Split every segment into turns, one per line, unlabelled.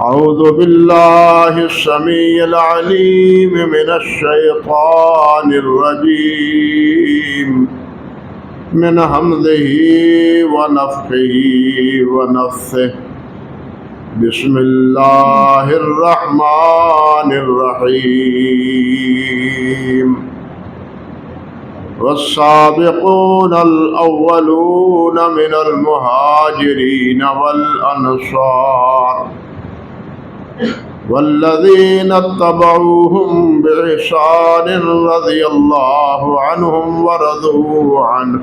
أعوذ بالله السميع العليم من الشيطان الرجيم من همزه ونفخه ونفثه بسم الله الرحمن الرحيم والسابقون الأولون من المهاجرين والأنصار والذين اتبعوهم بإحسان رضي الله عنهم ورضوا عنه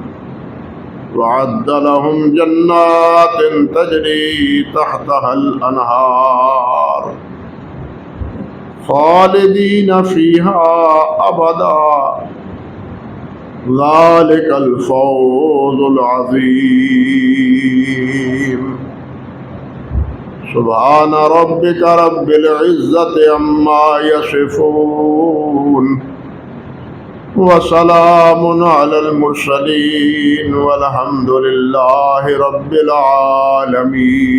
وعد لهم جنات تجري تحتها الأنهار خالدين فيها أبدا ذلك الفوز العظيم سبحان ربك رب العزة عما يصفون وسلام على المرسلين والحمد لله رب العالمين۔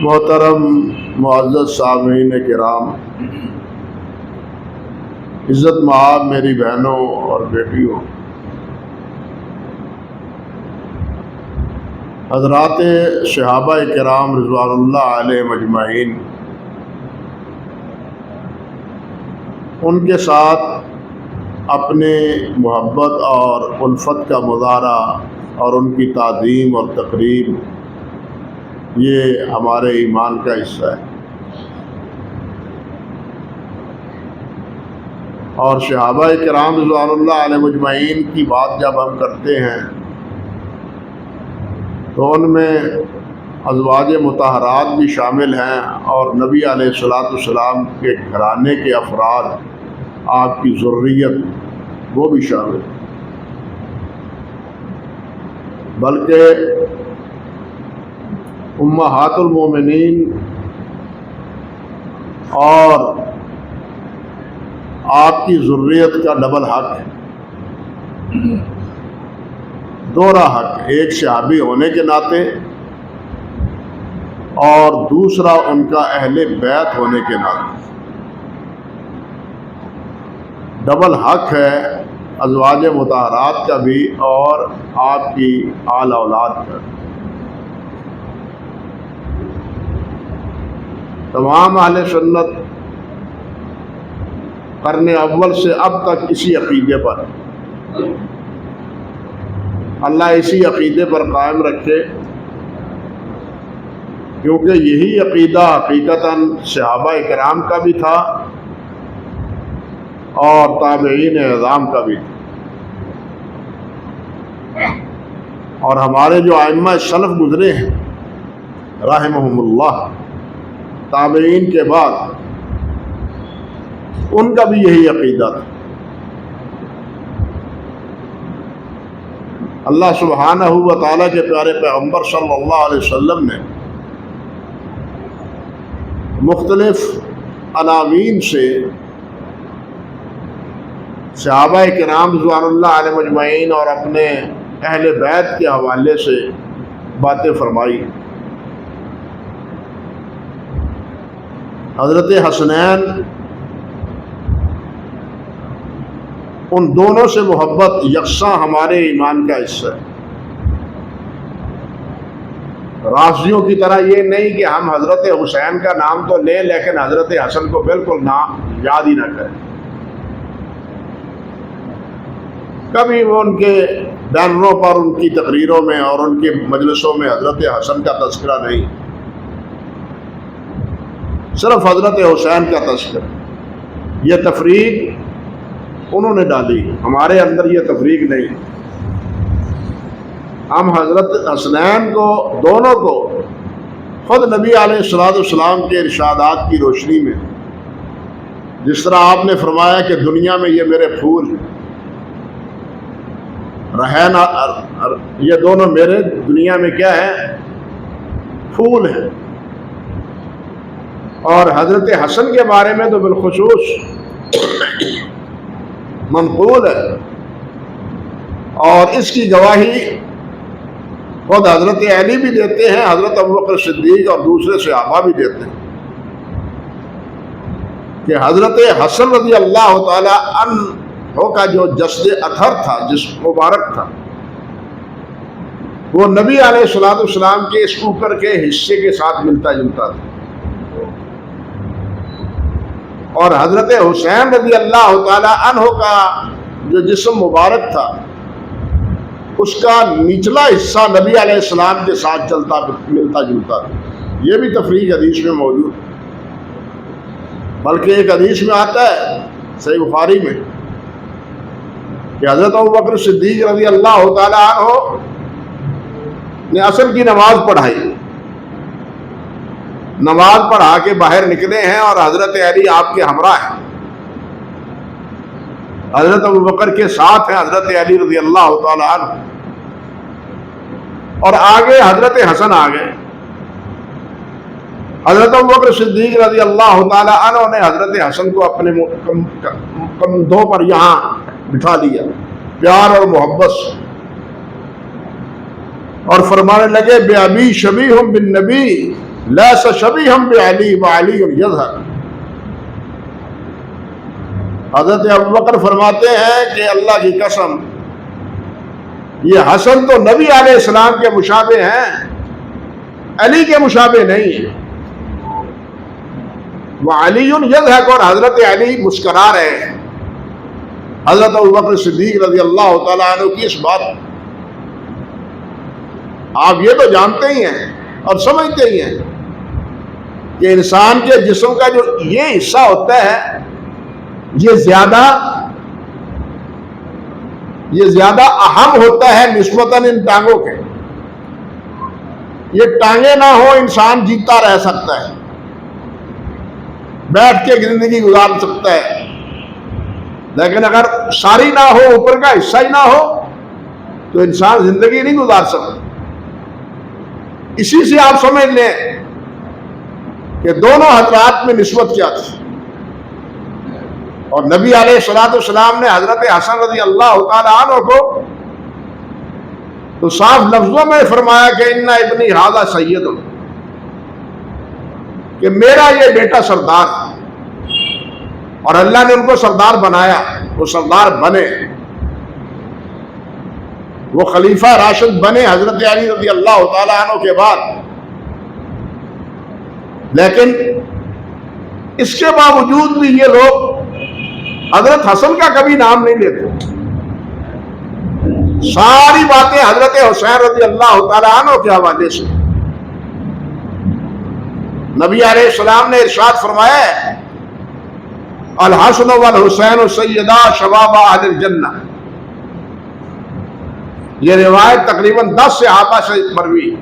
محترم معزز سامعین کرام، عزت مآب میری بہنوں اور بیٹیوں، حضرات صحابہ کرام رضوان اللہ علیہم اجمعین، ان کے ساتھ اپنے محبت اور الفت کا مظاہرہ اور ان کی تعظیم اور تقریب، یہ ہمارے ایمان کا حصہ ہے۔ اور صحابہ کرام رضوان اللہ علیہم اجمعین کی بات جب ہم کرتے ہیں تو ان میں ازواج مطہرات بھی شامل ہیں اور نبی علیہ السلام کے گھرانے کے افراد، آپ کی ذریت، وہ بھی شامل ہیں۔ بلکہ امہات المومنین اور آپ کی ذریت کا ڈبل حق ہے، دوہرا حق، ایک صحابی ہونے کے ناطے اور دوسرا ان کا اہل بیت ہونے کے ناطے۔ ڈبل حق ہے ازواج مطہرات کا بھی اور آپ کی آل اولاد کا۔ تمام اہل سنت قرن اول سے اب تک اسی عقیدے پر، اللہ اسی عقیدے پر قائم رکھے، کیونکہ یہی عقیدہ حقیقتاً صحابہ کرام کا بھی تھا اور تابعین اعظام کا بھی تھا، اور ہمارے جو ائمہ سلف گزرے ہیں رحمہم اللہ تابعین کے بعد، ان کا بھی یہی عقیدہ تھا۔ اللہ سبحانہ و تعالیٰ کے پیارے پیغمبر صلی اللہ علیہ وسلم نے مختلف عناوین سے صحابہ کرام رضوان اللہ علیہم اجمعین اور اپنے اہل بیت کے حوالے سے باتیں فرمائی۔ حضرت حسنین، ان دونوں سے محبت یکساں ہمارے ایمان کا حصہ ہے۔ رافضیوں کی طرح یہ نہیں کہ ہم حضرت حسین کا نام تو لیں لیکن حضرت حسن کو بالکل نام یاد ہی نہ کریں۔ کبھی وہ ان کے بینروں پر، ان کی تقریروں میں اور ان کے مجلسوں میں حضرت حسن کا تذکرہ نہیں، صرف حضرت حسین کا تذکرہ۔ یہ تفریق انہوں نے ڈالی، ہمارے اندر یہ تفریق نہیں۔ ہم حضرت حسنین کو، دونوں کو، خود نبی علیہ السلام کے ارشادات کی روشنی میں، جس طرح آپ نے فرمایا کہ دنیا میں یہ میرے پھول ہیں، یہ دونوں میرے دنیا میں کیا ہیں؟ پھول ہیں۔ اور حضرت حسن کے بارے میں تو بالخصوص منقول ہے، اور اس کی گواہی خود حضرت علی بھی دیتے ہیں، حضرت ابوبکر صدیق اور دوسرے صحابہ بھی دیتے ہیں کہ حضرت حسن رضی اللہ تعالی عنہ کا جو جسد اطہر تھا، جسم مبارک تھا، وہ نبی علیہ السلام کے اس اوپر کے حصے کے ساتھ ملتا جلتا تھا، اور حضرت حسین رضی اللہ تعالی عنہ کا جو جسم مبارک تھا اس کا نچلا حصہ نبی علیہ السلام کے ساتھ ملتا جلتا تھا۔ یہ بھی تفریق حدیث میں موجود ہے، بلکہ ایک حدیث میں آتا ہے صحیح بخاری میں کہ حضرت ابوبکر صدیق رضی اللہ تعالی عنہ نے عصر کی نماز پڑھائی، نماز پڑھا کے باہر نکلے ہیں اور حضرت علی آپ کے ہمراہ ہیں، حضرت ابوبکر کے ساتھ ہیں حضرت علی رضی اللہ تعالی عنہ، اور آگے حضرت حسن آ گئے۔ حضرت ابوبکر صدیق رضی اللہ تعالی عنہ نے حضرت حسن کو اپنے کندھوں پر یہاں بٹھا لیا پیار اور محبت سے، اور فرمانے لگے بِأَبِي شَبِيهٌ بِالنَّبِيِّ لَيْسَ شَبِيهًا بِعَلِيٍّ وَعَلِيٌّ يَظْهَرُ۔ حضرت ابوبکر فرماتے ہیں کہ اللہ کی قسم یہ حسن تو نبی علیہ السلام کے مشابہ ہیں، علی کے مشابہ نہیں ہیں۔ وعلی یضحک، اور حضرت علی مسکرا رہے ہیں حضرت ابوبکر صدیق رضی اللہ تعالیٰ عنہ کی اس بات۔ آپ یہ تو جانتے ہی ہیں اور سمجھتے ہی ہیں کہ انسان کے جسم کا جو یہ حصہ ہوتا ہے یہ زیادہ اہم ہوتا ہے نسبتاً ان ٹانگوں کے۔ یہ ٹانگیں نہ ہو انسان جیتا رہ سکتا ہے، بیٹھ کے زندگی گزار سکتا ہے، لیکن اگر ساری نہ ہو، اوپر کا حصہ ہی نہ ہو تو انسان زندگی نہیں گزار سکتا۔ اسی سے آپ سمجھ لیں کہ دونوں حضرات میں نسبت کیا تھی، اور نبی علیہ السلام نے حضرت حسن رضی اللہ تعالی عنہ کو تو صاف لفظوں میں فرمایا کہ ان ابنی ھذا سید، کہ میرا یہ بیٹا سردار، اور اللہ نے ان کو سردار بنایا، وہ سردار بنے، وہ خلیفہ راشد بنے حضرت علی رضی اللہ تعالی عنہ کے بعد۔ لیکن اس کے باوجود بھی یہ لوگ حضرت حسن کا کبھی نام نہیں لیتے، ساری باتیں حضرت حسین رضی اللہ تعالی عنہ کے حوالے سے۔ نبی علیہ السلام نے ارشاد فرمایا ہے الحسن والحسین سیدا شباب اہل الجنہ، یہ روایت تقریباً 10 صحابہ سے مروی ہے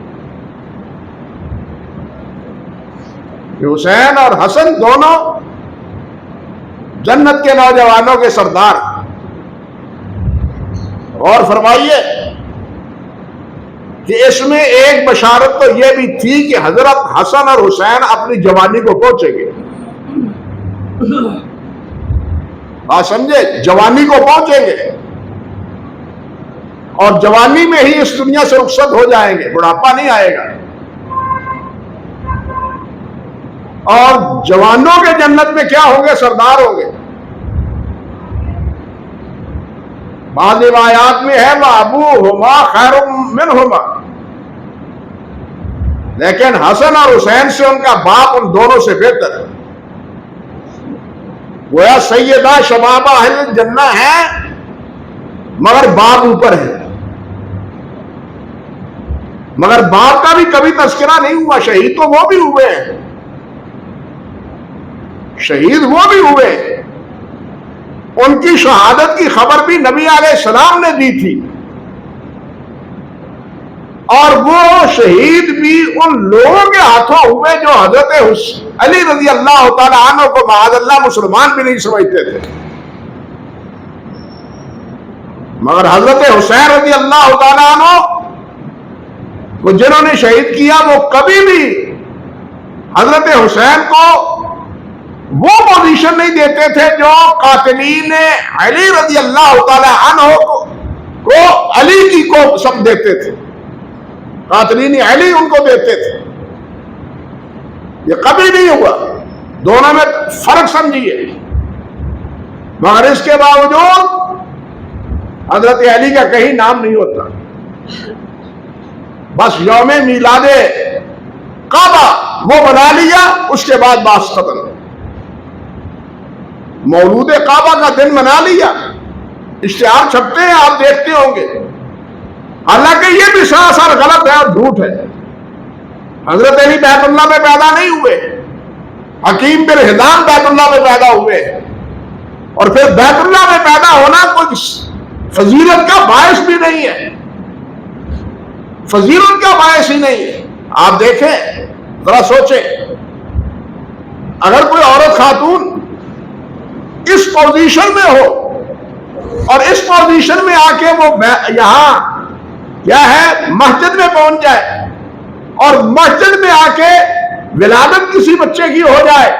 کہ حسین اور حسن دونوں جنت کے نوجوانوں کے سردار۔ اور فرمائیے کہ اس میں ایک بشارت تو یہ بھی تھی کہ حضرت حسن اور حسین اپنی جوانی کو پہنچیں گے، آپ سمجھے، جوانی کو پہنچیں گے، اور جوانی میں ہی اس دنیا سے رخصت ہو جائیں گے، بڑھاپا نہیں آئے گا، اور جوانوں کے جنت میں کیا ہوں گے؟ سردار ہوں گے۔ بعض روایات میں ہے وَأَبُوهُمَا خَيْرٌ مِّنْهُمَا، لیکن حسن اور حسین سے ان کا باپ ان دونوں سے بہتر ہے۔ گویا سیدہ شباب اہل الجنہ ہے مگر باپ اوپر ہے، مگر باپ کا بھی کبھی تذکرہ نہیں ہوا۔ شہید تو وہ بھی ہوئے ہیں، شہید وہ بھی ہوئے، ان کی شہادت کی خبر بھی نبی علیہ السلام نے دی تھی، اور وہ شہید بھی ان لوگوں کے ہاتھوں ہوئے جو حضرت علی رضی اللہ تعالی عنہ کو معاذ اللہ مسلمان بھی نہیں سمجھتے تھے، مگر حضرت حسین رضی اللہ تعالی عنہ کو جنہوں نے شہید کیا وہ کبھی بھی حضرت حسین کو وہ پوزیشن نہیں دیتے تھے جو قاتلین علی رضی اللہ تعالی عنہ کو علی کی کو سب دیتے تھے۔ قاتلین علی ان کو دیتے تھے. یہ کبھی نہیں ہوا. دونوں میں فرق سمجھیے. مگر اس کے باوجود حضرت علی کا کہیں نام نہیں ہوتا. بس یوم میلاد کعبہ وہ بنا لیا, اس کے بعد بات ختم. مولود کعبہ کا دن بنا لیا, اشتہار چھپتے ہیں, آپ دیکھتے ہوں گے. حالانکہ یہ بھی سراسر غلط ہے اور جھوٹ ہے. حضرت علی بیت اللہ میں پیدا نہیں ہوئے, حکیم بن حزام بیت اللہ میں پیدا ہوئے. اور پھر بیت اللہ میں پیدا ہونا کوئی فضیلت کا باعث بھی نہیں ہے, فضیلت کا باعث ہی نہیں ہے. آپ دیکھیں, ذرا سوچیں, اگر کوئی عورت خاتون اس پوزیشن میں ہو اور اس پوزیشن میں آ کے وہ یہاں کیا ہے مسجد میں پہنچ جائے اور مسجد میں آ کے ولادت کسی بچے کی ہو جائے,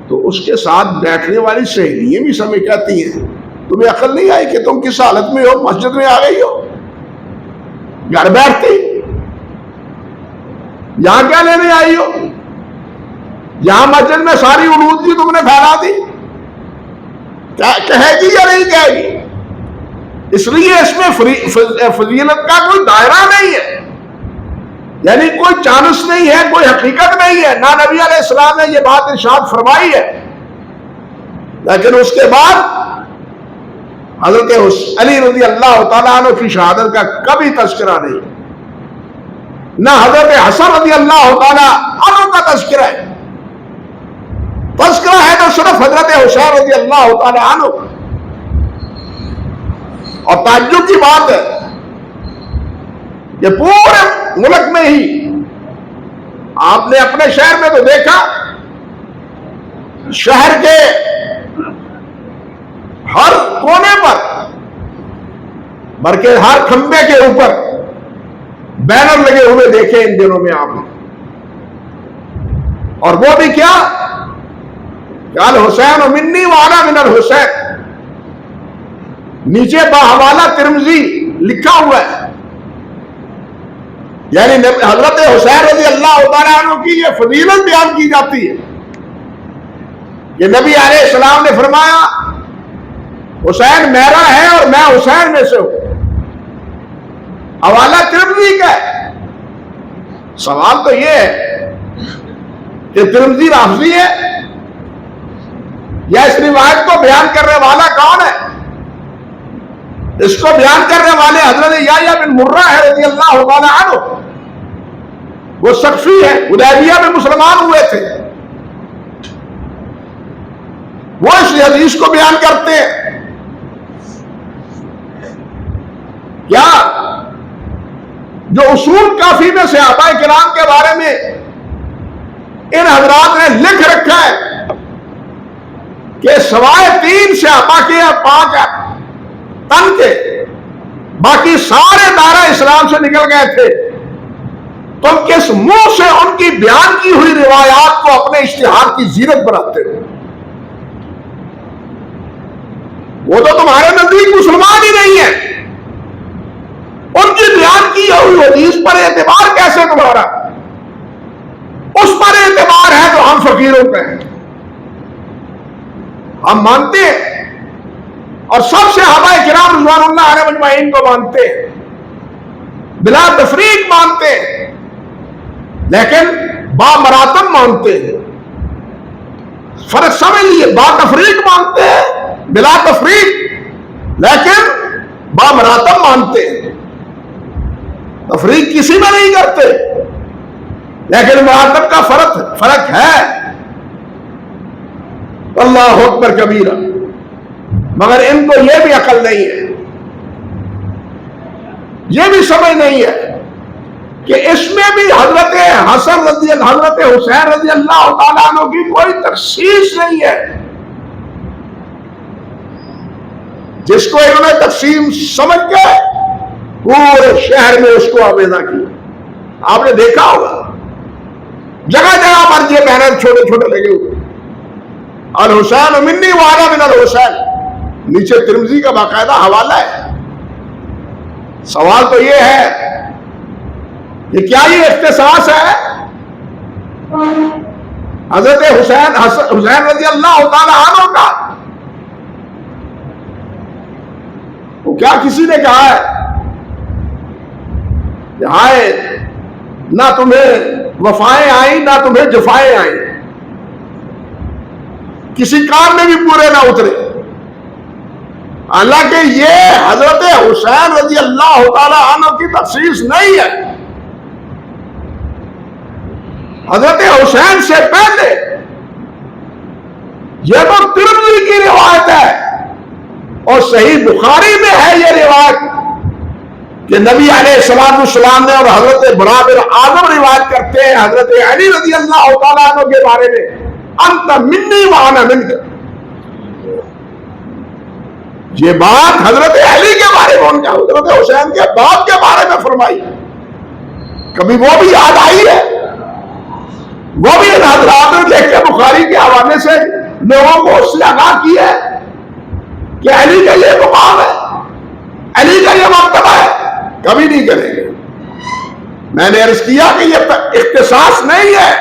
تو اس کے ساتھ بیٹھنے والی سہیلیاں بھی سمجھ جاتی ہیں تمہیں عقل نہیں آئی کہ تم کس حالت میں ہو, مسجد میں آ گئی ہو, گھر بیٹھتی, یہاں کیا لینے آئی ہو, یہاں مسجد میں ساری علودگی تم نے پھیلا دی. کہے گی یا نہیں کہے گی؟ اس لیے اس میں فضیلت کا کوئی دائرہ نہیں ہے, یعنی کوئی چانس نہیں ہے, کوئی حقیقت نہیں ہے. نہ نبی علیہ السلام نے یہ بات ارشاد فرمائی ہے, لیکن اس کے بعد حضرت علی رضی اللہ تعالیٰ عنہ کی شہادت کا کبھی تذکرہ نہیں, نہ حضرت حسن رضی اللہ تعالیٰ عنہ کا تذکرہ ہے. تذکرہ ہے تو صرف حضرت حسین رضی اللہ تعالیٰ عنہ. اور تعجب کی بات ہے کہ پورے ملک میں ہی آپ نے اپنے شہر میں تو دیکھا, شہر کے ہر کونے پر بلکہ ہر کھمبے کے اوپر بینر لگے ہوئے دیکھے ان دنوں میں آپ نے. اور وہ بھی کیا, الحسین منی وانا من الحسین, نیچے باحوالہ ترمذی لکھا ہوا ہے. یعنی حضرت حسین رضی اللہ تعالیٰ عنہ کی یہ فضیلت بیان کی جاتی ہے کہ نبی علیہ السلام نے فرمایا حسین میرا ہے اور میں حسین میں سے ہوں. حوالہ ترمذی کا ہے. سوال تو یہ ہے کہ ترمذی رافضی ہے یا اس روایت کو بیان کرنے والا کون ہے؟ اس کو بیان کرنے والے حضرت یحییٰ بن مرہ ہے رضی اللہ تعالی عنہ. وہ سقفی ہے, حدیبیہ میں مسلمان ہوئے تھے. وہ اس حدیث کو بیان کرتے ہیں. کیا جو اصول کافی میں صحابہ کرام کے بارے میں ان حضرات نے لکھ رکھا ہے کہ سوائے 3 صحابہ کے 5 تن کے باقی سارے دائرہ اسلام سے نکل گئے تھے, تم کس منہ سے ان کی بیان کی ہوئی روایات کو اپنے اشتہار کی زینت بناتے ہو؟ وہ تو تمہارے نزدیک مسلمان ہی نہیں ہے. ان کی بیان کی ہوئی حدیث پر اعتبار کیسے تمہارا؟ اس پر اعتبار ہے تو ہم فقیروں پہ ہیں. ہم مانتے ہیں اور سب سے صحابہ کرام رضوان اللہ علیہ مجمعین کو مانتے ہیں, بلا تفریق مانتے ہیں, لیکن با مراتب مانتے ہیں. فرق سمجھ لیے, با تفریق مانتے ہیں بلا تفریق, لیکن با مراتب مانتے ہیں. تفریق کسی میں نہیں کرتے, لیکن مراتب کا فرق ہے. اللہ اکبر کبیرہ. مگر ان کو یہ بھی عقل نہیں ہے, یہ بھی سمجھ نہیں ہے کہ اس میں بھی حضرت حسن حضرت حسین رضی اللہ تعالیٰ عنہ کی کوئی تخصیص نہیں ہے. جس کو انہوں نے تقسیم سمجھ کے پورے شہر میں اس کو آمیزہ کیا. آپ نے دیکھا ہوگا جگہ جگہ پر یہ بینر چھوٹے چھوٹے لگے ہوئے, الحسین منی وانا من الحسین, نیچے ترمذی کا باقاعدہ حوالہ ہے. سوال تو یہ ہے کہ کیا یہ اختصاص ہے حضرت حسین رضی اللہ تعالی عنہ کا؟ وہ کیا کسی نے کہا ہے کہ آئے نہ تمہیں وفائیں آئیں نہ تمہیں جفائیں آئیں، کسی کام میں بھی پورے نہ اترے؟ حالانکہ یہ حضرت حسین رضی اللہ تعالی عنہ کی تخصیص نہیں ہے. حضرت حسین سے پہلے یہ تو ترمذی کی روایت ہے اور صحیح بخاری میں ہے یہ روایت کہ نبی علیہ السلام نے، اور حضرت برابر اعظم روایت کرتے ہیں حضرت علی رضی اللہ تعالیٰ عنہ کے بارے میں، انت منی وانا منک. یہ بات حضرت علی کے بارے میں، ان کا حضرت حسین کے باپ کے بارے میں فرمائی. کبھی وہ بھی یاد آئی ہے؟ وہ بھی حضرات نے دیکھ کے بخاری کے حوالے سے لوگوں کو اس سے آگاہ کی ہے کہ علی کا یہ مقام ہے، علی کا یہ مرتبہ ہے. کبھی نہیں کریں گے. میں نے عرض کیا کہ یہ اختصاص نہیں ہے،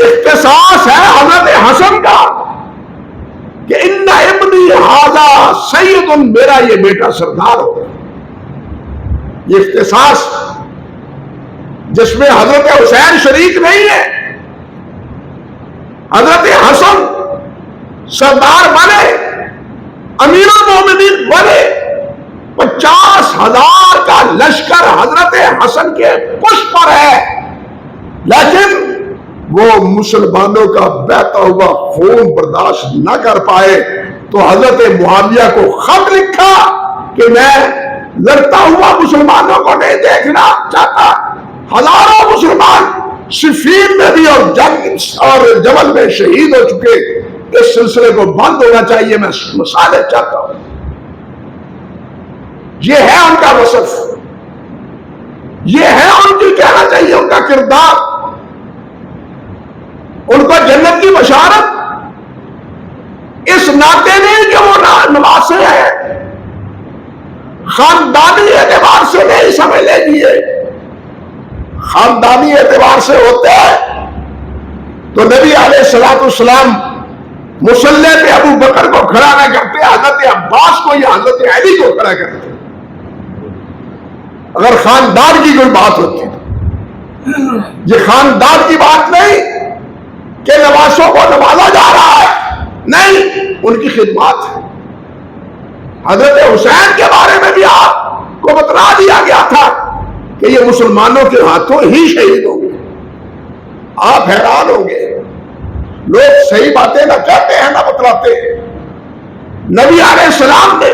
اختصاص ہے حضرت حسن کا کہ ان ابنی ھذا سید، میرا یہ بیٹا سردار ہو. یہ اختصاص جس میں حضرت حسین شریک نہیں ہے. حضرت حسن سردار بنے، امیر المومنین بنے، 50,000 کا لشکر حضرت حسن کے پشت پر ہے، لیکن وہ مسلمانوں کا بہتا ہوا خون برداشت نہ کر پائے تو حضرت معاویہ کو خط لکھا کہ میں لڑتا ہوا مسلمانوں کو نہیں دیکھنا چاہتا. ہزاروں مسلمان صفین میں بھی اور جنگ اور جبل میں شہید ہو چکے. اس سلسلے کو بند ہونا چاہیے، میں مصالحت چاہتا ہوں. یہ ہے ان کا وصف، یہ ہے ان کی کہنا چاہیے ان کا کردار. ان کو جنت کی بشارت اس ناطے نہیں کہ وہ نواسے ہیں، خاندانی اعتبار سے نہیں سمجھ لیجیے. خاندانی اعتبار سے ہوتے ہیں تو نبی علیہ السلام مصلی پہ ابو بکر کو کھڑا نہ کرتے، حضرت عباس کو یا حضرت علی کو کھڑا کرتے. اگر خاندان کی کوئی بات ہوتی تو یہ خاندان کی بات نہیں کہ نواسوں کو نوازا جا رہا ہے، نہیں، ان کی خدمات ہے. حضرت حسین کے بارے میں بھی آپ کو بتلا دیا گیا تھا کہ یہ مسلمانوں کے ہاتھوں ہی شہید ہوں گے. آپ حیران ہوں گے، لوگ صحیح باتیں نہ کہتے ہیں نہ بتلاتے ہیں. نبی علیہ السلام نے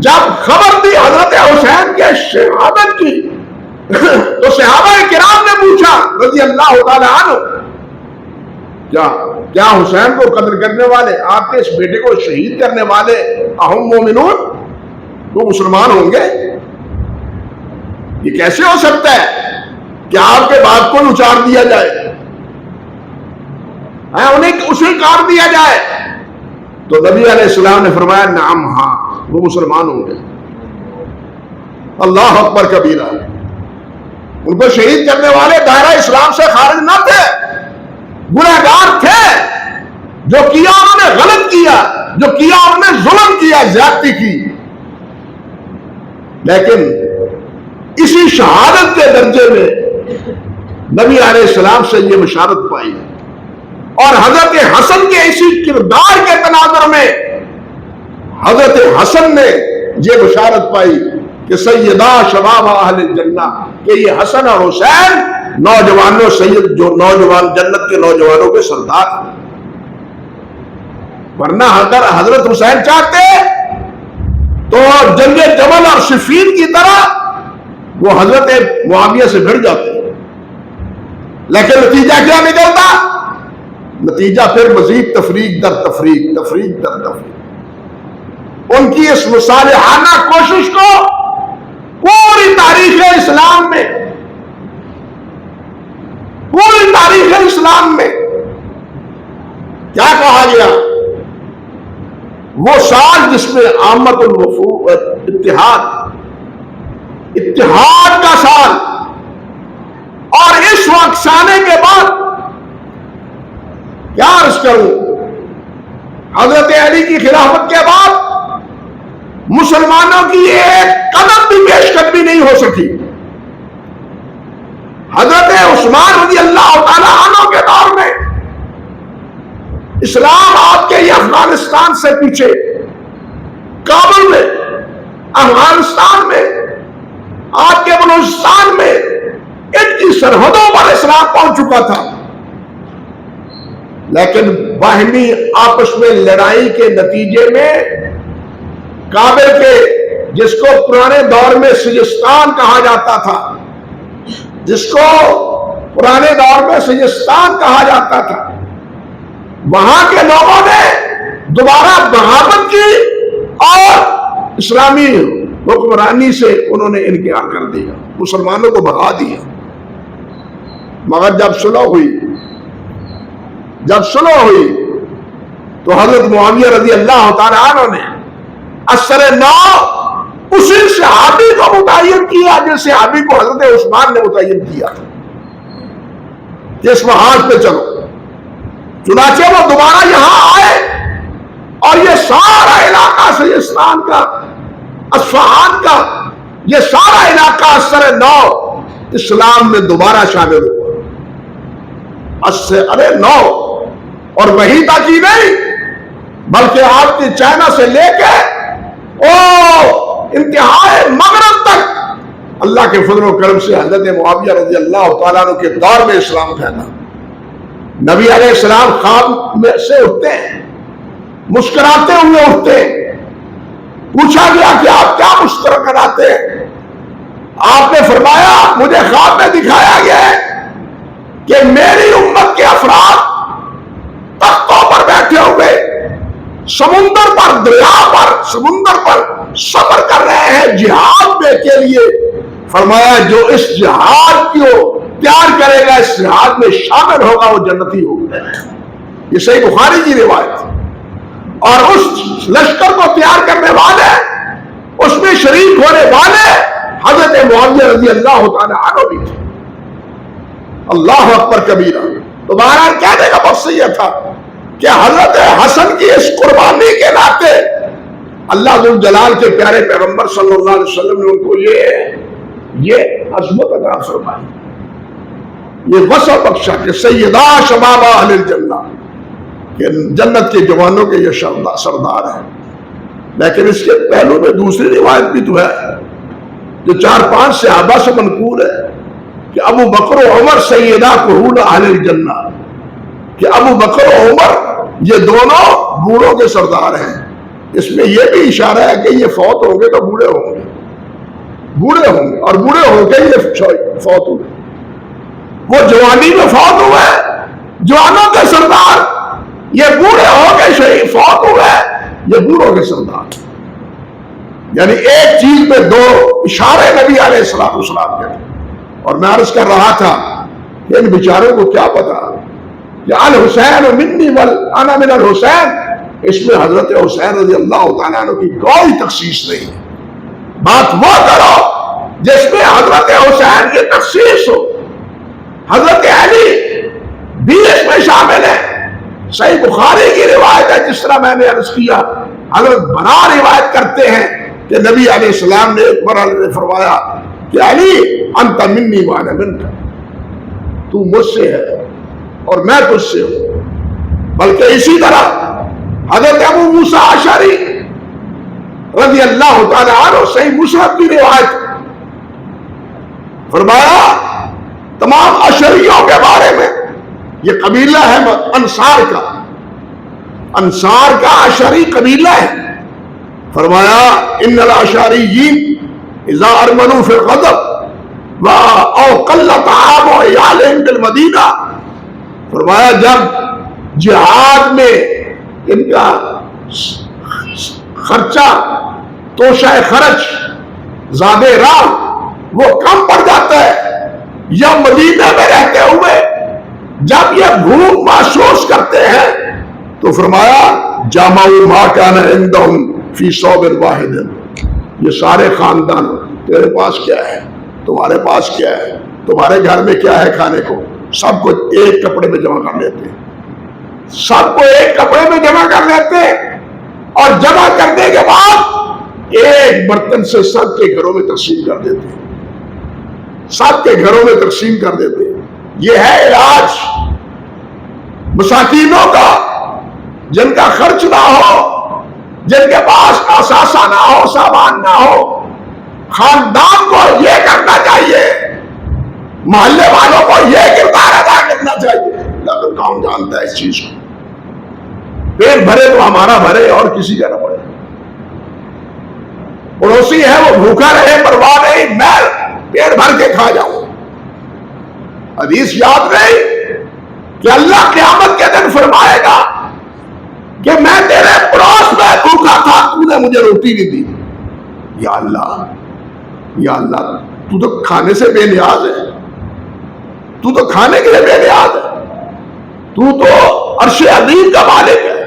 جب خبر دی حضرت حسین کے شہادت کی تو صحابہ کرام نے پوچھا رضی اللہ تعالی عنہ، کیا حسین کو قتل کرنے والے، آپ کے اس بیٹے کو شہید کرنے والے اہم مومنون، وہ مسلمان ہوں گے؟ یہ کیسے ہو سکتا ہے کہ آپ کے باپ کو اچار دیا جائے، انہیں اسے کاٹ دیا جائے؟ تو نبی علیہ السلام نے فرمایا نعم، ہاں، وہ مسلمان ہوں گے. اللہ اکبر کبیرہ. ان کو شہید کرنے والے دائرہ اسلام سے خارج نہ تھے، گنہگار تھے. جو کیا انہوں نے غلط کیا، جو کیا انہوں نے ظلم کیا، زیادتی کی، لیکن اسی شہادت کے درجے میں نبی علیہ السلام سے یہ بشارت پائی. اور حضرت حسن کے اسی کردار کے تناظر میں حضرت حسن نے یہ بشارت پائی کہ سیدہ شباب اہل جنہ، کہ یہ حسن اور حسین نوجوانوں سید، جو نوجوان جنت کے نوجوانوں کے سردار. ورنہ اگر حضرت حسین چاہتے تو جنگ جمل اور صفین کی طرح وہ حضرت معاویہ سے بھڑ جاتے، لیکن نتیجہ کیا نکلتا؟ نتیجہ پھر مزید تفریق در تفریق، تفریق در تفریق. ان کی اس مصالحانہ کوشش کو پوری تاریخ اسلام میں، پوری تاریخ اسلام میں کیا کہا گیا؟ وہ سال جس میں آمد الوفود اتحاد اتحاد کا سال، اور اس وقت آنے کے بعد کیا عرض کروں، حضرت علی کی خلافت کے بعد مسلمانوں کی ایک قدم بھی پیش قدمی نہیں ہو سکی۔ حضرت عثمان رضی اللہ تعالی عنہ کے دور میں اسلام آپ کے یہ افغانستان سے پیچھے، کابل میں، افغانستان میں، آپ کے بلوچستان میں، ان کی سرحدوں پر اسلام پہنچ چکا تھا، لیکن باہمی آپس میں لڑائی کے نتیجے میں کابل کے، جس کو پرانے دور میں سجستان کہا جاتا تھا، جس کو پرانے دور میں سجستان کہا جاتا تھا، وہاں کے لوگوں نے دوبارہ بغاوت کی اور اسلامی حکمرانی سے انہوں نے انکار کر دیا، مسلمانوں کو بھگا دیا۔ مگر جب صلح ہوئی تو حضرت معاویہ رضی اللہ تعالی عنہ نے اثر نو اسی صحابی کو متعین کیا جس صحابی کو حضرت عثمان نے متعین کیا کہ اس محاذ پہ چلو۔ چنانچہ وہ دوبارہ یہاں آئے اور یہ سارا علاقہ سجستان کا، اصفہان کا، یہ سارا علاقہ اثر نو اسلام میں دوبارہ شامل ہوا۔ اثر نو، اور وہی تک ہی نہیں بلکہ آپ کی چائنا سے لے کے انتہائی مغرب تک اللہ کے فضل و کرم سے حضرت معاویہ رضی اللہ تعالیٰ عنہ کے دور میں اسلام پھیلا۔ نبی علیہ السلام خواب میں سے اٹھتے ہیں، مسکراتے ہوئے اٹھتے ہیں، پوچھا گیا کہ آپ کیا مسکراتے ہیں؟ آپ نے فرمایا مجھے خواب میں دکھایا گیا ہے کہ میری امت کے افراد تختوں پر بیٹھے ہوئے سمندر پر، دریا پر، سمندر پر سفر کر رہے ہیں جہاد میں کے لیے۔ فرمایا جو اس جہاد کو تیار کرے گا، اس جہاد میں شامل ہوگا، وہ جنتی ہوگا۔ یہ صحیح بخاری کی روایت ہے۔ اور اس لشکر کو تیار کرنے والے، اس میں شریک ہونے والے حضرت معاویہ رضی اللہ تعالی عنہ بھی تھے۔ اللہ اکبر کبیرہ۔ تو بہرحال کہنے کا مقصد یہ تھا کہ حضرت حسن کی اس قربانی کے ناطے اللہ ذوالجلال کے پیارے پیغمبر صلی اللہ علیہ وسلم نے ان کو یہ عظمت عطا فرمائی، یہ وصف بخشا کہ سیدہ شباب اہل الجنہ، کہ جنت کے جوانوں کے یہ سردار ہیں۔ لیکن اس کے پہلو میں دوسری روایت بھی تو ہے جو 4-5 صحابہ سے منقول ہے کہ ابو بکر و عمر سیدہ کہول اہل الجنہ، کہ ابو بکر و عمر یہ دونوں بوڑھوں کے سردار ہیں۔ اس میں یہ بھی اشارہ ہے کہ یہ فوت ہوں گے تو بوڑھے ہوں گے، اور بوڑھے ہو کے یہ فوت ہوئے۔ وہ جوانی میں فوت ہوئے، جوانوں کے سردار، یہ بوڑھے ہو کے شہید فوت ہوئے، یہ بوڑھوں کے سردار۔ یعنی ایک چیز میں دو اشارے نبی علیہ السلام کے تھے۔ اور میں عرض کر رہا تھا کہ ان بیچاروں کو کیا پتا کہ الحسین منی وانا من الحسین، اس میں حضرت حسین رضی اللہ تعالیٰ عنہ کی کوئی تخصیص نہیں ہے۔ بات وہ کرو جس میں حضرت حسین کی تخصیص ہو۔ حضرت علی بھی اس میں شامل ہے۔ صحیح بخاری کی روایت ہے، جس طرح میں نے عرض کیا، حضرت بنا روایت کرتے ہیں کہ نبی علیہ السلام نے ایک مرحلے میں فرمایا کہ علی انت منی وانا منک، تو مجھ سے ہے اور میں تجھ سے ہوں۔ بلکہ اسی طرح حضرت ابو موسیٰ اشعری رضی اللہ تعالی عنہ صحیح مسلم کی روایت فرمایا تمام اشعریوں کے بارے میں، یہ قبیلہ ہے انصار کا اشعری قبیلہ ہے، فرمایا ان الاشعریین اذا ارمنوا فی الغضب او قل طعام عیالہم بالمدینہ، فرمایا جب جہاد میں ان کا خرچہ، توشہ خرچ، زادے راہ وہ کم پڑ جاتا ہے، یا مدینہ میں رہتے ہوئے جب یہ بھوک محسوس کرتے ہیں تو فرمایا جامعوا ما کان عندهم فی صوب واحد، یہ سارے خاندان تیرے پاس کیا ہے، تمہارے پاس کیا ہے، تمہارے گھر میں کیا ہے کھانے کو، سب کو ایک کپڑے میں جمع کر لیتے، سب کو ایک کپڑے میں جمع کر لیتے، اور جمع کرنے کے بعد ایک برتن سے سب کے گھروں میں تقسیم کر دیتے، سب کے گھروں میں تقسیم کر دیتے۔ یہ ہے علاج مساکینوں کا، جن کا خرچ نہ ہو، جن کے پاس اثاثہ نہ ہو، سامان نہ ہو۔ خاندان کو یہ کرنا چاہیے، محلے والوں کو یہ کردار ادا کرنا چاہیے، لیکن کون جانتا ہے اس چیز کو؟ پیٹ بھرے تو ہمارا بھرے اور کسی کا نہ بھرے، پڑوسی ہے وہ بھوکا رہے پرواہ نہیں، میں پیٹ بھر کے کھا جاؤں۔ حدیث یاد رہی کہ اللہ قیامت کے دن فرمائے گا کہ میں تیرے پڑوس میں بھوکا تھا، تو نے مجھے روٹی نہیں دی۔ یا اللہ، یا اللہ، تو تو کھانے سے بے نیاز ہے، تو تو کھانے کے لیے بے نیاز ہے، تو تو عرش عظیم کا مالک ہے،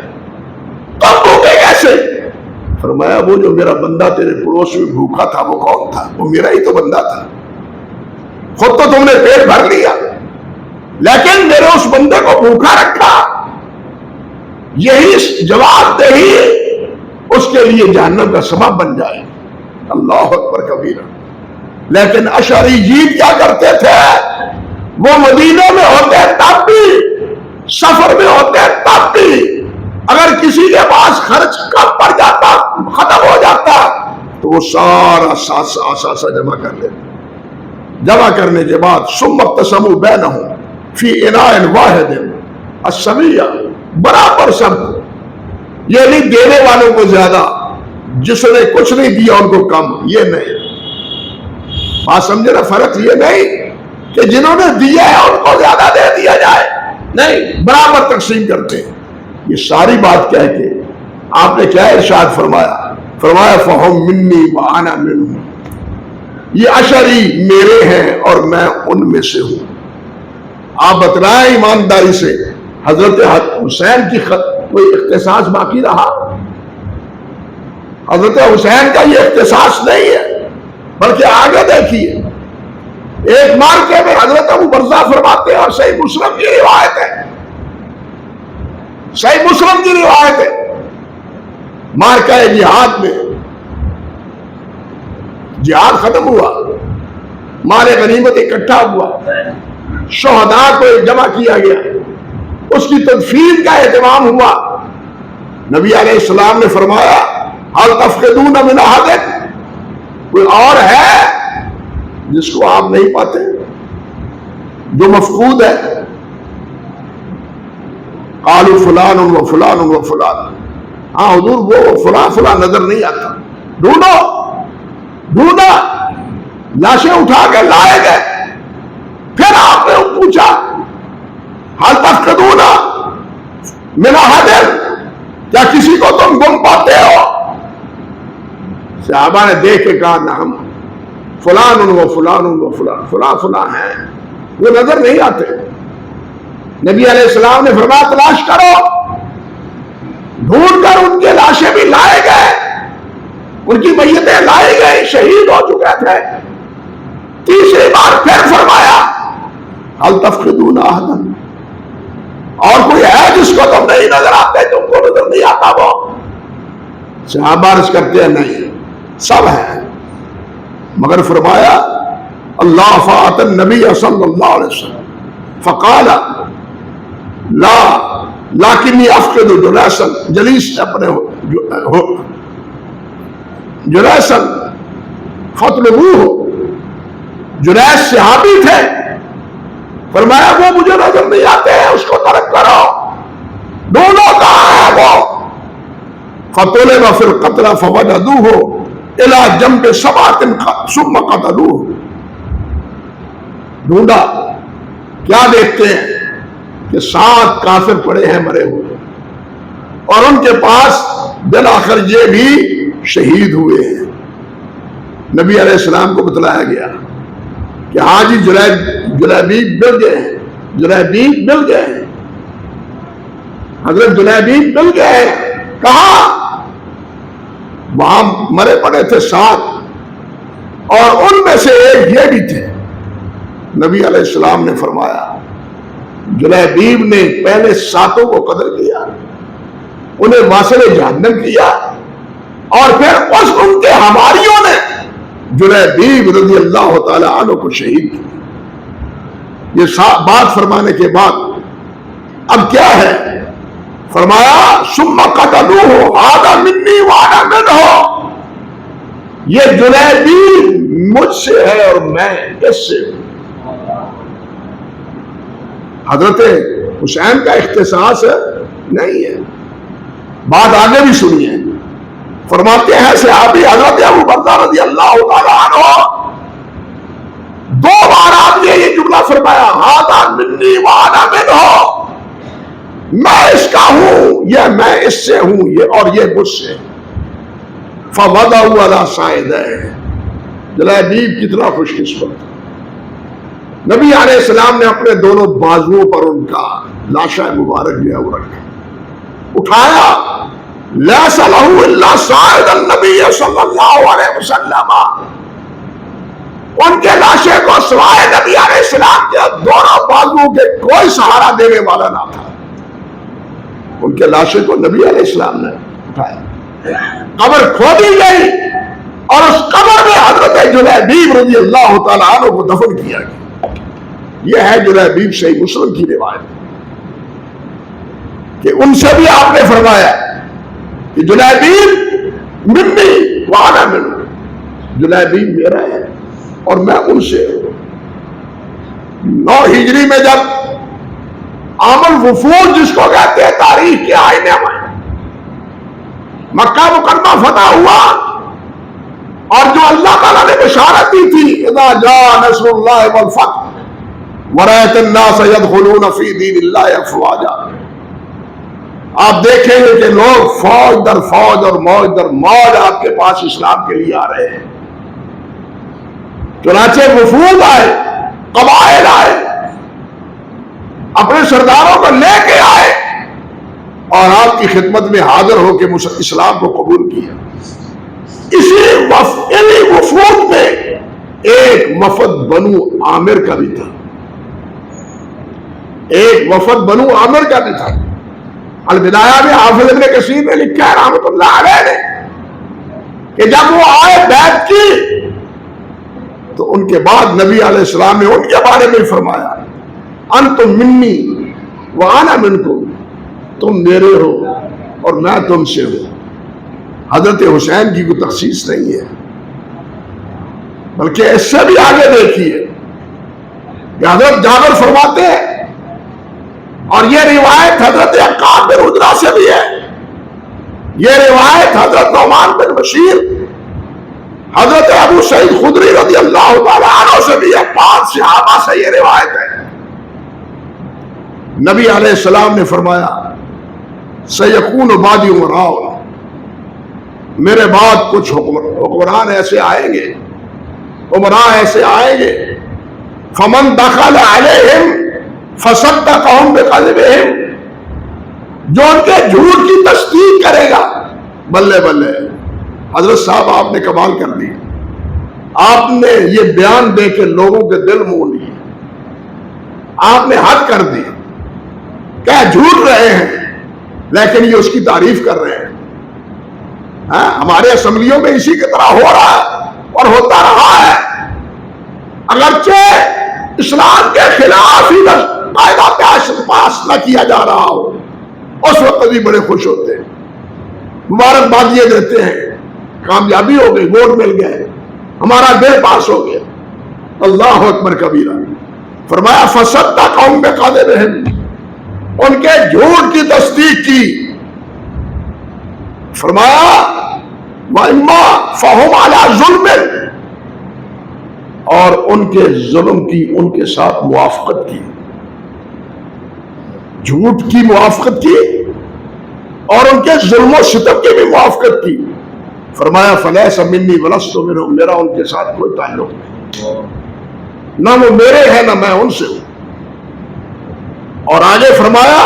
تم بھوکے کیسے؟ فرمایا وہ جو میرا بندہ تیرے پڑوس میں بھوکا تھا وہ کون تھا؟ وہ میرا ہی تو بندہ تھا، خود تو تم نے پیٹ بھر لیا لیکن میرے اس بندے کو بھوکا رکھا۔ یہی جواب دہی اس کے لیے جہنم کا سبب بن جائے۔ اللہ اکبر کبیرہ۔ لیکن اشعری جیت کیا کرتے تھے؟ وہ مدینہ میں ہوتے تب بھی، سفر میں ہوتے تب بھی، اگر کسی کے پاس خرچ کم پڑ جاتا، ختم ہو جاتا، تو وہ سارا ساسا جمع کر لیتے۔ جمع کرنے کے بعد ثم اقتسموا بینہم فی اناء واحد السویہ، برابر سب کو، یہ نہیں دینے والوں کو زیادہ، جس نے کچھ نہیں دیا ان کو کم، یہ نہیں۔ بات سمجھے نا؟ فرق یہ نہیں کہ جنہوں نے دیا ہے ان کو زیادہ دے دیا جائے، نہیں، برابر تقسیم کرتے ہیں۔ یہ ساری بات کہہ کے آپ نے کیا ارشاد فرمایا؟ فرمایا فَهُمْ مِنِّي وَأَنَا مِنْهُمْ، یہ اشعری میرے ہیں اور میں ان میں سے ہوں۔ آپ بتلائیں ایمانداری سے، حضرت حسین کی کوئی اختصاص باقی رہا؟ حضرت حسین کا یہ اختصاص نہیں ہے، بلکہ آگے دیکھیے، ایک مارکے میں حضرت ابو برزہ فرماتے ہیں، اور صحیح مسلم کی روایت ہے، صحیح مسلم کی روایت ہے، مارکہ جہاد میں جہاد ختم ہوا، مال غنیمت اکٹھا ہوا، شہداء کو جمع کیا گیا، اس کی تدفین کا اہتمام ہوا۔ نبی علیہ السلام نے فرمایا هل تفقدون من احد، کوئی اور ہے جس کو آپ نہیں پاتے، جو مفقود ہے؟ قالوا فلان و فلان و فلان، ہاں حضور وہ فلاں فلاں نظر نہیں آتا، ڈھونڈو ڈھونڈا، لاشیں اٹھا کے لائے گئے۔ پھر آپ نے پوچھا هل تفقدون من احد، کیا کسی کو تم گم پاتے ہو؟ صحابہ نے دیکھ کے کہا نعم فلان و فلان و فلان، فلاں فلاں ہیں، وہ نظر نہیں آتے۔ نبی علیہ السلام نے فرمایا تلاش کرو، ڈھونڈ کر ان کے لاشیں بھی لائے گئے، ان کی میتیں لائی گئی، شہید ہو چکے تھے۔ تیسری بار پھر فرمایا هل تفقدون احدا، اور کوئی ہے جس کو تم نہیں نظر آتے، تم کو نظر نہیں آتا؟ وہ صحابہ عرض کرتے ہیں نہیں، سب ہیں، مگر فرمایا اللہ فات النبی صلی اللہ علیہ وسلم فقال لا لیکنی افقد جلیسا، جلیس اپنے جلیسا فاطلبوہ، جلیس صحابی تھے، فرمایا وہ مجھے نظر نہیں آتے ہیں، اس کو ترک کرو، ڈھونڈو کہاں ہے وہ؟ فطلب فی القتل فوجدوہ الی جنب سبعۃ ثم قتلوہ، ڈھونڈا، کیا دیکھتے ہیں کہ 7 کافر پڑے ہیں مرے ہوئے، اور ان کے پاس بالآخر یہ بھی شہید ہوئے ہیں۔ نبی علیہ السلام کو بتلایا گیا کہ ہاں جی جلیبیب مل گئے ہیں، جلیبیب مل گئے ہیں، حضرت جلیبیب مل گئے ہیں۔ کہاں؟ وہاں مرے پڑے تھے 7، اور ان میں سے ایک یہ بھی تھے. نبی علیہ السلام نے فرمایا جلیبیب نے پہلے 7 کو قتل کیا, انہیں واصل جہنم کیا, اور پھر ان کے حواریوں نے جلیبیب رضی اللہ تعالی عنہ کو شہید کیا. یہ بات فرمانے کے بعد اب کیا ہے؟ فرمایا ثم قتلوہ ھذا منی وانا منہ, یہ جلیبیب مجھ سے ہے اور میں اس سے ہوں. حضرت حسین کا اختصاص نہیں ہے. بات آگے بھی سنیے. فرماتے ہیں صحابی حضرت ابو بکر رضی اللہ تعالی عنہ 2 بار آپ نے یہ جملہ فرمایا ھذا منی وانا منہ, میں اس کا ہوں, یہ میں اس سے ہوں, یہ اور یہ مجھ سے. فوضعوا علی صائدیہ, جلیبیب کتنا خوش قسمت تھا. نبی علیہ السلام نے اپنے دونوں بازوؤں پر ان کا لاشا مبارک جو ہے وہ رکھا, اٹھایا. لیس لہ الا صائد النبی صلی اللہ علیہ وسلم, ان کے لاشے کو سوائے نبی علیہ السلام کے دونوں بازوؤں کے کوئی سہارا دینے والا نہ تھا. ان کے لاشے کو نبی علیہ السلام نے اٹھایا, قبر کھودی گئی اور اس قبر میں حضرت جلیبیب رضی اللہ تعالیٰ عنہ کو دفن کیا گیا. یہ ہے جلیبیب صحیح مسلم کی روایت کہ ان سے بھی آپ نے فرمایا کہ جلیبیب منی وانا منہ, جلیبیب میرا ہے اور میں ان سے ہوں. 9 ہجری میں جب عام الوفود جس کو کہتے ہیں تاریخ کے آئینے میں مکہ مکرمہ فتح ہوا, اور جو اللہ تعالیٰ نے بشارت دی تھی اذا جاء نصر اللہ والفتح ورأیت الناس يدخلون فی دین اللہ افواجا, آپ دیکھیں گے کہ لوگ فوج در فوج اور موج در موج آپ کے پاس اسلام کے لیے آ رہے ہیں. چنانچہ وفود آئے, قبائل آئے, اپنے سرداروں کو لے کے آئے اور آپ کی خدمت میں حاضر ہو کے اسلام کو قبول کیا. اسی وفود میں ایک وفد بنو عامر کا بھی تھا, ایک وفد بنو عامر کا بھی تھا. البدایہ میں حافظ ابن کثیر نے لکھا ہے رحمۃ اللہ علیہ نے کہ جب وہ آئے بیعت کی تو ان کے بعد نبی علیہ السلام نے ان کے بارے میں فرمایا انتم منی وانا منکم, تم میرے ہو اور میں تم سے ہوں. حضرت حسین کی کوئی تخصیص نہیں ہے, بلکہ اس سے بھی آگے دیکھیے کہ حضرت جابر فرماتے ہیں, اور یہ روایت حضرت عقاب بن عجرہ سے بھی ہے, یہ روایت حضرت نعمان بن بشیر, حضرت ابو سعید خدری رضی اللہ تعالی عنہ سے بھی ہے, 5 صحابہ سے یہ روایت ہے. نبی علیہ السلام نے فرمایا سیکون بعدی امراء, میرے بعد کچھ حکمران ایسے آئیں گے, عمراء ایسے آئیں گے, فمن دخل علیہم فصدقہم بکذبہم, جو ان کے جھوٹ کی تصدیق کرے گا. بلے بلے حضرت صاحب آپ نے کمال کر دی, آپ نے یہ بیان دے کے لوگوں کے دل مول لیے, آپ نے حد کر دی. کیا جھوٹ رہے ہیں لیکن یہ اس کی تعریف کر رہے ہیں. ہمارے اسمبلیوں میں اسی کی طرح ہو رہا ہے اور ہوتا رہا ہے. اگرچہ اسلام کے خلاف ہی قاعدہ پاس نہ کیا جا رہا ہو, اس وقت بھی بڑے خوش ہوتے ہیں, مبارکباد یہ دیتے ہیں, کامیابی ہو گئی, ووٹ مل گئے, ہمارا بل پاس ہو گیا. اللہ اکبر کبیرہ. فرمایا فصدقہم بکذبہم, ان کے جھوٹ کی تصدیق کی. فرمایا وَإِمَّا فَهُمْ عَلَى ظُلْمٍ, اور ان کے ظلم کی ان کے ساتھ موافقت کی, جھوٹ کی موافقت کی اور ان کے ظلم و ستم کی بھی موافقت کی. فرمایا فلیس منی ولست منہم, میرا ان کے ساتھ کوئی تعلق نہیں, نہ وہ میرے ہیں نہ میں ان سے ہوں. اور آگے فرمایا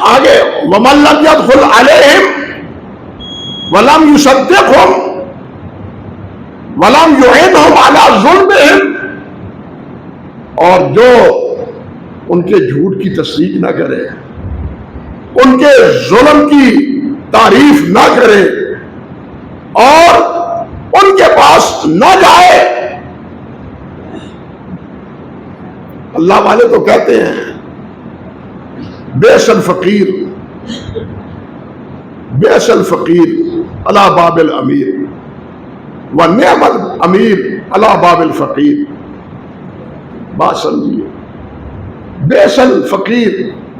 آگے وَمَن لَمْ يَدْخُلْ عَلَيْهِمْ وَلَمْ يُصَدِّقْهُمْ وَلَمْ يُعِنْهُمْ عَلَى ظُلْمِهِمْ، اور جو ان کے جھوٹ کی تصدیق نہ کرے، ان کے ظلم کی تعریف نہ کرے اور ان کے پاس نہ جائے۔ اللہ والے تو کہتے ہیں بئس الفقیر علی باب الامیر ونعم الامیر علی باب الفقیر۔ بات سمجھیے، بئس الفقیر،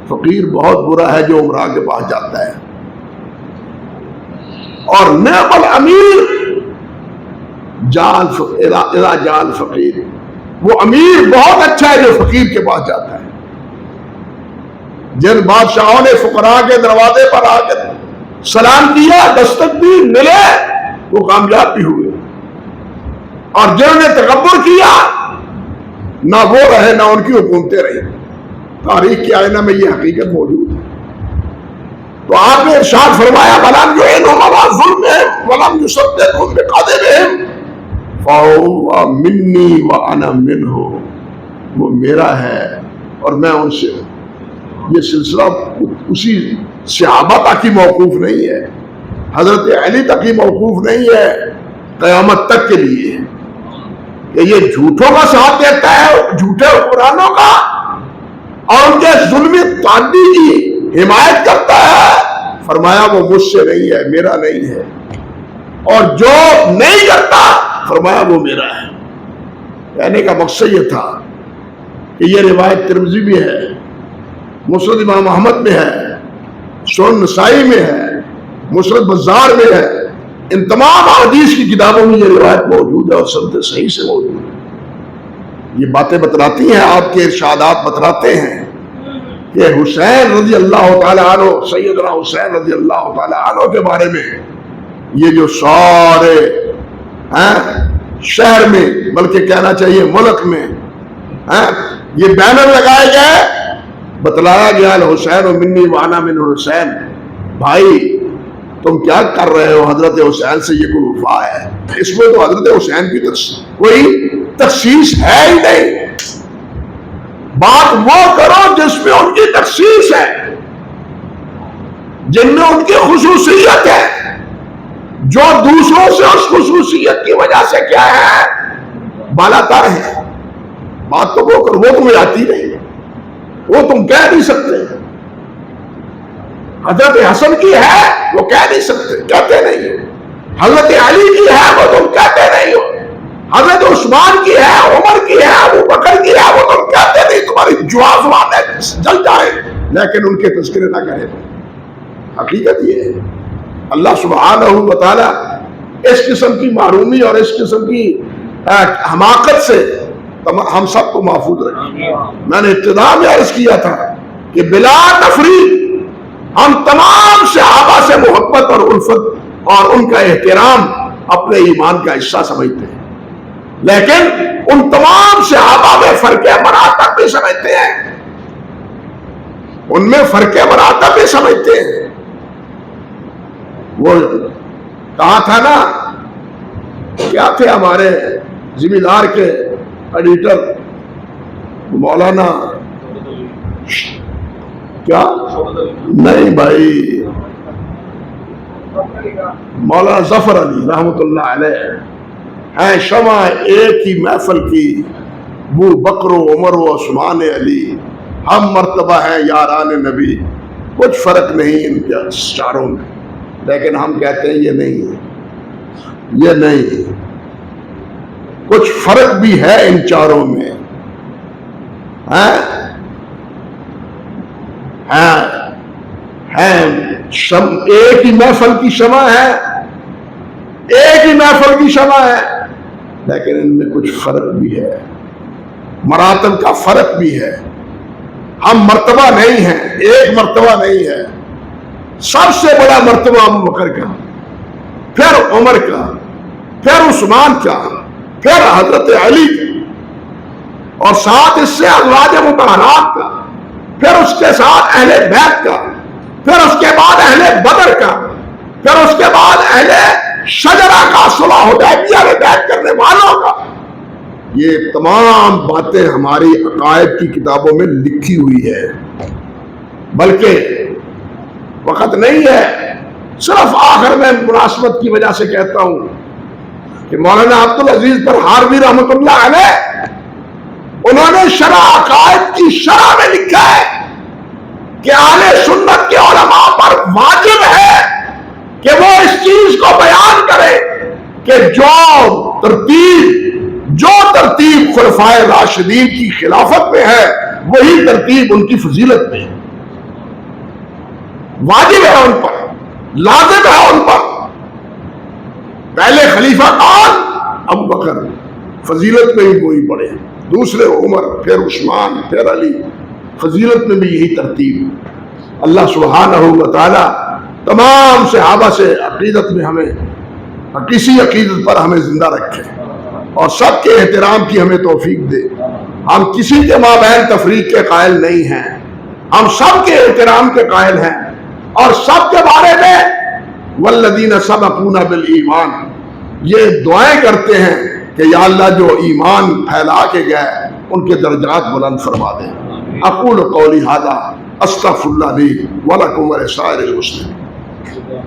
فقیر بہت برا ہے جو عمرہ کے پاس جاتا ہے، اور نعم الامیر اذا جاء الفقیر، وہ امیر بہت اچھا ہے جو فقیر کے پاس جاتا ہے۔ جن بادشاہوں نے فقراء کے دروازے پر آ کر سلام کیا، دستک دی، ملے، وہ کامیاب بھی ہوئے، اور جنہوں نے تکبر کیا نہ وہ رہے نہ ان کی حکومتیں رہی۔ تاریخ کے آئینہ میں یہ حقیقت موجود ہے۔ تو آپ نے ارشاد فرمایا وَلَمْ يُعِنْهُمْ عَلَىٰ ظُلْمِهِمْ وَلَمْ يُصَدِّقْهُمْ بِقَدْرِهِمْ فَهُوَ مِنِّي وَأَنَا مِنْهُ، وہ میرا ہے اور میں ان سے۔ یہ سلسلہ اسی صحابہ تک ہی موقوف نہیں ہے، حضرت علی تک ہی موقوف نہیں ہے، قیامت تک کے لیے کہ یہ جھوٹوں کا ساتھ دیتا ہے، جھوٹے حکمرانوں کا، اور ان کے ظلمی تعدی کی حمایت کرتا ہے۔ فرمایا وہ مجھ سے نہیں ہے، میرا نہیں ہے، اور جو نہیں کرتا فرمایا وہ میرا ہے۔ کہنے کا مقصد یہ تھا کہ یہ روایت ترمذی میں ہے، مسند امام احمد میں ہے، سنن نسائی میں ہے، مسند بزار میں ہے، ان تمام حدیث کی کتابوں میں یہ روایت موجود ہے اور سند صحیح سے موجود ہے۔ یہ باتیں بتلاتی ہیں، آپ کے ارشادات بتلاتے ہیں کہ حسین رضی اللہ تعالیٰ عنہ، سیدنا حسین رضی اللہ تعالیٰ عنہ کے بارے میں یہ جو سارے شہر میں، بلکہ کہنا چاہیے ملک میں یہ بینر لگائے گئے، بتلایا گیا الحسین منی وانا من حسین، بھائی تم کیا کر رہے ہو، حضرت حسین سے یہ کوئی وفا ہے؟ اس میں تو حضرت حسین کی کوئی تخصیص ہے ہی نہیں۔ بات وہ کرو جس میں ان کی تخصیص ہے، جن میں ان کی خصوصیت ہے، جو دوسروں سے اس خصوصیت کی وجہ سے کیا ہے، بالاتر ہے۔ بات تو وہ کرو، وہ تمہیں آتی نہیں، وہ تم کہہ نہیں سکتے۔ حضرت حسن کی ہے وہ کہہ نہیں سکتے، کہتے نہیں ہو۔ حضرت علی کی ہے وہ تم کہتے نہیں ہو۔ حضرت عثمان کی ہے، عمر کی ہے، ابو بکر کی ہے، وہ تم کہتے نہیں، تمہاری زبانیں جل جائے لیکن ان کے تذکرے نہ کرے۔ حقیقت یہ ہے اللہ سبحانہ و تعالی اس قسم کی معرومی اور اس قسم کی حماقت سے ہم سب کو محفوظ رکھیں۔ میں نے ابتدا میں عرض کیا تھا کہ بلا تفریق ہم تمام صحابہ سے محبت اور الفت اور ان کا احترام اپنے ایمان کا حصہ سمجھتے ہیں، لیکن ان تمام صحابہ میں فرق مراتب بھی سمجھتے ہیں، ان میں فرق مراتب بھی سمجھتے ہیں۔ وہ کہا تھا نا، کیا تھے ہمارے ذمہ دار کے ایڈیٹر مولانا، کیا نہیں بھائی، مولانا ظفر علی رحمۃ اللہ علیہ ہیں شمع ایک ہی محفل کی، وہ بکر و عمر و عثمان علی، ہم مرتبہ ہیں یاران نبی، کچھ فرق نہیں ان کے چاروں میں، لیکن ہم کہتے ہیں یہ نہیں، یہ نہیں، کچھ فرق بھی ہے ان چاروں میں۔ ایک ہی محفل کی شمع ہے، ایک ہی محفل کی شمع ہے، لیکن ان میں کچھ فرق بھی ہے، مراتب کا فرق بھی ہے۔ ہم مرتبہ نہیں ہیں، ایک مرتبہ نہیں ہے۔ سب سے بڑا مرتبہ ابو بکر کا، پھر عمر کا، پھر عثمان کا، پھر حضرت علی کا، اور ساتھ اس سے ازواج مطہرات کا، پھر اس کے ساتھ اہل بیت کا، پھر اس کے بعد اہل بدر کا، پھر اس کے بعد اہل شجرہ کا صلح حدیبیہ میں بیعت کرنے والوں کا. یہ تمام باتیں ہماری عقائد کی کتابوں میں لکھی ہوئی ہے. بلکہ وقت نہیں ہے، صرف آخر میں مناسبت کی وجہ سے کہتا ہوں کہ مولانا عبدالعزیز برہاروی رحمۃ اللہ علیہ انہوں نے شرح عقائد کی شرح میں لکھا ہے کہ اہل سنت کے علماء پر واجب ہے کہ وہ اس چیز کو بیان کرے کہ جو ترتیب خلفائے راشدین کی خلافت میں ہے وہی ترتیب ان کی فضیلت میں ہے. واجب ہے ان پر، لازم ہے ان پر. پہلے خلیفہ کون؟ ابو بکر، فضیلت میں ہی وہی بڑے، دوسرے عمر، پھر عثمان، پھر علی. فضیلت میں بھی یہی ترتیب. اللہ سبحانہ و تعالی تمام صحابہ سے عقیدت میں ہمیں، کسی عقیدت پر ہمیں زندہ رکھے اور سب کے احترام کی ہمیں توفیق دے. ہم کسی کے مابین تفریق کے قائل نہیں ہیں، ہم سب کے احترام کے قائل ہیں اور سب کے بارے میں والذین سبقونا بالایمان یہ دعائیں کرتے ہیں کہ یا اللہ جو ایمان پھیلا کے گئے ان کے درجات بلند فرما دیں. اقول قولی ھذا استغفر اللہ لی ولکم ولسائر المسلمین.